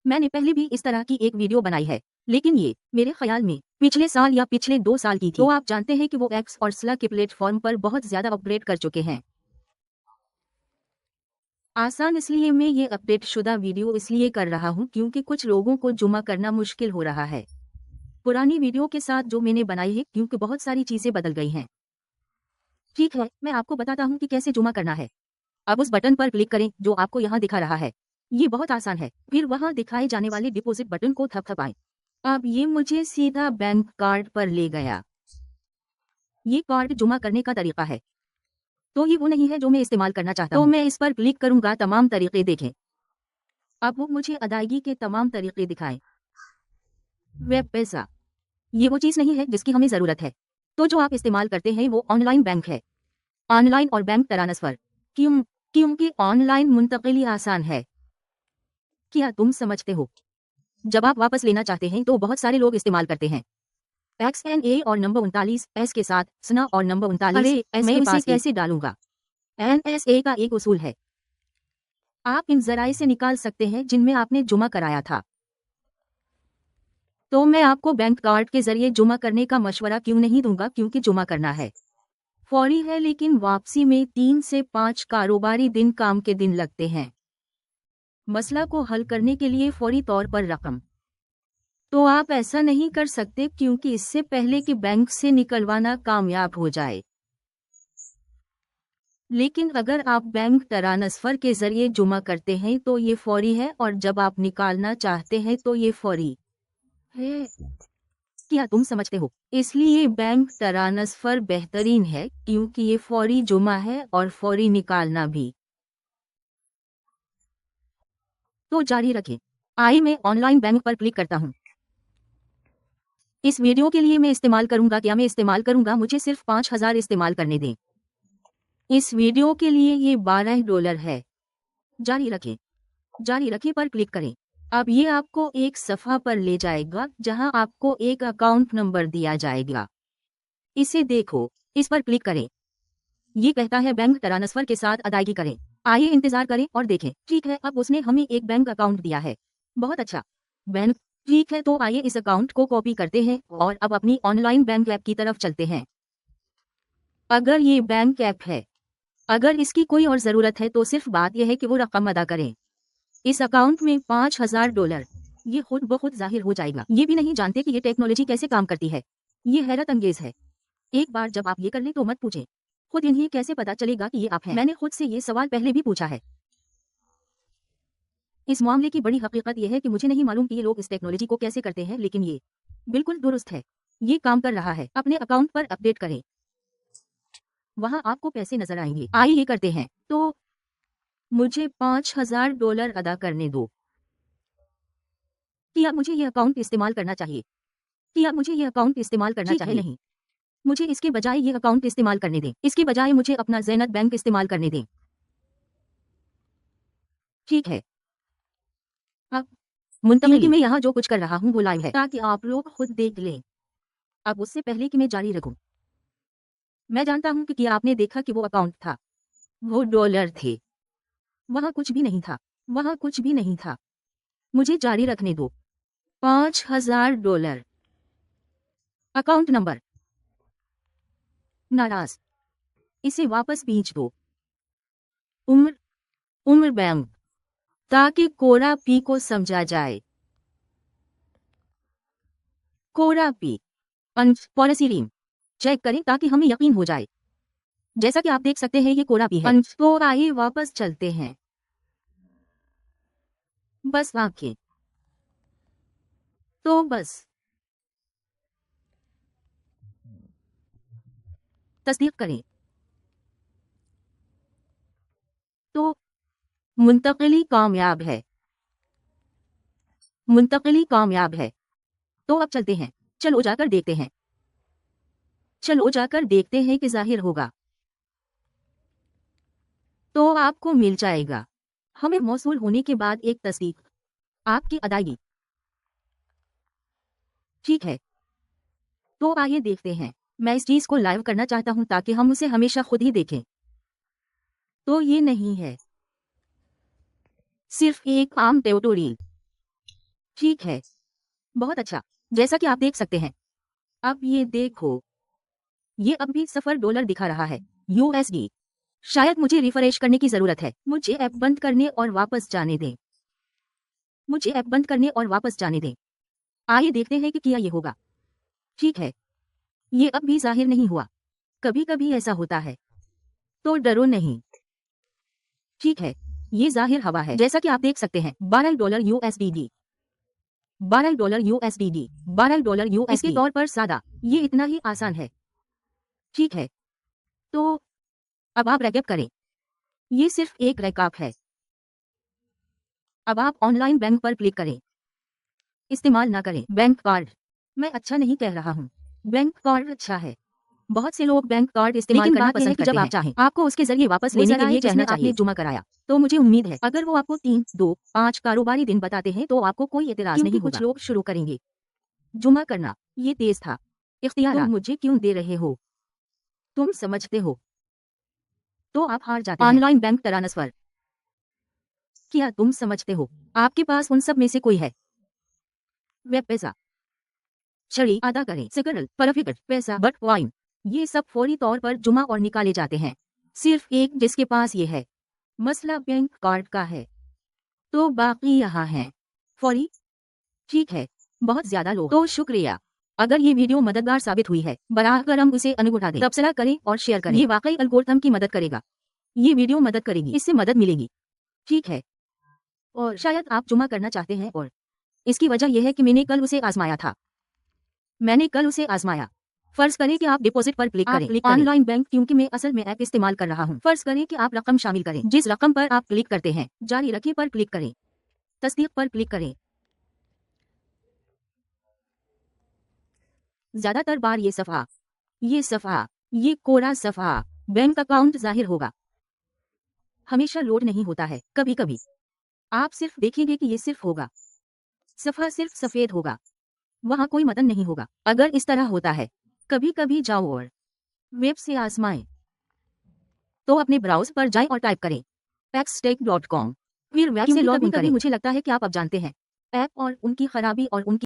मैंने पहले भी इस तरह की एक वीडियो बनाई है, लेकिन ये मेरे ख्याल में पिछले साल या पिछले 2 साल की थी। तो आप जानते हैं कि वो एक्स और स्लैक के प्लेटफॉर्म पर बहुत ज्यादा अपग्रेड कर चुके हैं। आसान इसलिए मैं ये अपडेट शुदा वीडियो इसलिए कर रहा हूँ क्योंकि कुछ लोगों को जुमा करना मुश्किल हो रहा है पुरानी वीडियो के साथ जो मैंने बनाई है, क्योंकि बहुत सारी चीजें बदल गई हैं। ठीक है, मैं आपको बताता हूँ कि कैसे जुमा करना है। अब उस बटन पर क्लिक करें जो आपको यहाँ दिखा रहा है। ये बहुत आसान है। फिर वहाँ दिखाए जाने वाले डिपॉजिट बटन को थपथपाएं। अब ये मुझे सीधा बैंक कार्ड पर ले गया। ये कार्ड जुमा करने का तरीका है, तो ये वो नहीं है जो मैं इस्तेमाल करना चाहता हूँ। तो मैं इस पर क्लिक करूंगा, तमाम तरीके देखें। अब वो मुझे अदायगी के तमाम तरीके दिखाएं। वेब पैसा, ये वो चीज नहीं है जिसकी हमें जरूरत है। तो जो आप इस्तेमाल करते हैं वो ऑनलाइन बैंक है। ऑनलाइन और बैंक ट्रांसफर। क्योंकि ऑनलाइन मुंतकिली आसान है। क्या तुम समझते हो? जब आप वापस लेना चाहते हैं तो बहुत सारे लोग इस्तेमाल करते हैं XNA और नंबर 39 S के साथ SNA और नंबर 39 S मैं इसे कैसे डालूंगा? NSA का एक उसूल है, आप इन जराए से निकाल सकते हैं जिनमें आपने जुमा कराया था। तो मैं आपको बैंक कार्ड के जरिए जुमा करने का मशवरा क्यों नहीं दूंगा, क्योंकि जुमा करना है फौरी है, लेकिन वापसी में 3 से 5 कारोबारी दिन काम के दिन लगते हैं। मसला को हल करने के लिए फौरी तौर पर रकम तो आप ऐसा नहीं कर सकते क्योंकि इससे पहले कि बैंक से निकलवाना कामयाब हो जाए। लेकिन अगर आप बैंक ट्रांसफर के जरिए जुमा करते हैं तो ये फौरी है, और जब आप निकालना चाहते हैं तो ये फौरी है। क्या तुम समझते हो? इसलिए बैंक ट्रांसफर बेहतरीन है क्योंकि ये फौरी जुमा है और फौरी निकालना भी। तो जारी रखें। आइए मैं ऑनलाइन बैंक पर क्लिक करता हूं। इस वीडियो के लिए मैं इस्तेमाल करूंगा, मुझे सिर्फ $5000 इस्तेमाल करने दें। इस वीडियो के लिए ये $12 है। जारी रखें पर क्लिक करें। अब ये आपको एक सफ़ा पर ले जाएगा जहां आपको एक अकाउंट नंबर दिया जाएगा। इसे देखो, इस पर क्लिक करें। ये कहता है बैंक ट्रांसफर के साथ अदायगी करें। आइए इंतजार करें और देखें। ठीक है, अब उसने हमें एक बैंक अकाउंट दिया है। बहुत अच्छा। बैंक, ठीक है, तो आइए इस अकाउंट को कॉपी करते हैं और अब अपनी ऑनलाइन बैंक ऐप की तरफ चलते हैं। अगर ये बैंक ऐप है, अगर इसकी कोई और ज़रूरत है तो सिर्फ बात यह है कि वो रकम अदा करें। इस अकाउंट में $5000, ये खुद ब खुद जाहिर हो जाएगा। ये भी नहीं जानते कि ये टेक्नोलॉजी कैसे काम करती है। ये हैरत अंगेज है। एक बार जब आप ये कर लें तो मत पूछें, खुद इन्हें कैसे पता चलेगा कि ये आप हैं। मैंने खुद से ये सवाल पहले भी पूछा है। इस मामले की बड़ी हकीकत यह है कि मुझे नहीं मालूम कि ये लोग इस टेक्नोलॉजी को कैसे करते हैं, लेकिन ये बिल्कुल दुरुस्त है। ये काम कर रहा है। अपने अकाउंट पर अपडेट करें, वहां आपको पैसे नजर आएंगे। आइए ये करते हैं। तो मुझे $5000 अदा करने दो। क्या मुझे ये अकाउंट इस्तेमाल करना चाहिए? नहीं, मुझे इसके बजाय ये अकाउंट इस्तेमाल करने दें। इसके बजाय मुझे अपना ज़ेनत बैंक इस्तेमाल करने दें। ठीक है। अब मुंतकिल मैं यहाँ जो कुछ कर रहा हूँ वो लाइव है ताकि आप लोग खुद देख लें। अब उससे पहले कि मैं जारी रखूं, मैं जानता हूँ कि क्या आपने देखा कि वो अकाउंट था, वो डॉलर थे। वहाँ कुछ भी नहीं था। मुझे जारी रखने दो। $5000। अकाउंट नंबर नाराज, इसे वापस भेज दो। उम्र बैंक, ताकि कोरा पी को समझा जाए। कोरा पी पॉलिसी रीम चेक करें ताकि हमें यकीन हो जाए। जैसा कि आप देख सकते हैं ये कोरा पी है। तो आइए वापस चलते हैं। बस वाक्य, तो बस तस्दीक करें। तो मुंतकिली कामयाब है। तो अब चलते हैं। चलो जाकर देखते हैं कि जाहिर होगा। तो आपको मिल जाएगा। हमें मौसूल होने के बाद एक तस्दीक, आपकी अदायगी। ठीक है, तो आइए देखते हैं। मैं इस चीज को लाइव करना चाहता हूं ताकि हम उसे हमेशा खुद ही देखें। तो ये नहीं है सिर्फ एक आम ट्यूटोरियल। ठीक है, बहुत अच्छा। जैसा कि आप देख सकते हैं, अब ये देखो, ये अब भी $0 दिखा रहा है, USD। शायद मुझे रिफ्रेश करने की जरूरत है। मुझे ऐप बंद करने और वापस जाने दें। मुझे ऐप बंद करने और वापस जाने दें। आइए देखते हैं कि क्या ये होगा। ठीक है, ये अब भी जाहिर नहीं हुआ। कभी कभी ऐसा होता है, तो डरो नहीं। ठीक है, ये जाहिर हवा है। जैसा कि आप देख सकते हैं, $12 USD, $12 USD, $12 USD। इसके तौर पर सादा, ये इतना ही आसान है। ठीक है, तो अब आप रैकअप करें। ये सिर्फ एक रैकअप है। अब आप ऑनलाइन बैंक पर क्लिक करें। इस्तेमाल ना करें बैंक कार्ड। मैं अच्छा नहीं कह रहा हूँ, बैंक कार्ड अच्छा है। बहुत से लोग बैंक कार्ड इस्तेमाल करना पसंद करते हैं। जब आप चाहें, आपको उसके जरिए वापस लेने के लिए कहना चाहिए जुमा कराया। तो मुझे उम्मीद है अगर वो आपको 3, 2, 5 कारोबारी दिन बताते हैं तो आपको कोई एतराज नहीं होगा। कुछ लोग शुरू करेंगे जुमा करना। ये तेज था। इख्तियार तुम मुझे क्यों दे रहे हो? तुम समझते हो तो आप हार जाते हैं। Online bank transfer. क्या तुम समझते हो आपके पास उन सब में से कोई है? वेब पैसा, छड़ी अदा करें, सिकरल, परफिकट, पैसा, बिटकॉइन, ये सब फौरी तौर पर जुमा और निकाले जाते हैं। सिर्फ एक जिसके पास ये है। मसला बैंक कार्ड का है, तो बाकी यहाँ है फौरी। ठीक है, बहुत ज्यादा लोग। तो शुक्रिया। अगर ये वीडियो मददगार साबित हुई है, बराह करम उसे अनुगुठा दें, तबसरा करें और शेयर करें। ये वाकई एल्गोरिथम की मदद करेगा। ये वीडियो मदद करेगी, इससे मदद मिलेगी। ठीक है, और शायद आप जुमा करना चाहते हैं और इसकी वजह यह है कि मैंने कल उसे आजमाया था। फर्ज करें कि आप डिपॉजिट पर क्लिक करें, ऑनलाइन बैंक, क्योंकि मैं असल में ऐप इस्तेमाल कर रहा हूं। फर्ज करें कि आप रकम शामिल करें। जिस रकम पर आप क्लिक करते हैं, जारी रखें पर क्लिक करें, तस्दीक पर क्लिक करें। ज्यादातर बार ये कोरा सफा बैंक अकाउंट जाहिर होगा। हमेशा लोड नहीं होता है, कभी कभी आप सिर्फ देखेंगे कि ये सिर्फ होगा, सफा सिर्फ सफेद होगा, वहां कोई मतन नहीं होगा। अगर इस तरह होता है, कभी कभी जाओ और वेब से आजमाएं। तो अपने ब्राउज़र पर जाएं और टाइप करें paxtech.com, फिर वेब से लॉग इन करें। मुझे लगता है कि आप अब जानते हैं ऐप और उनकी खराबी और उनकी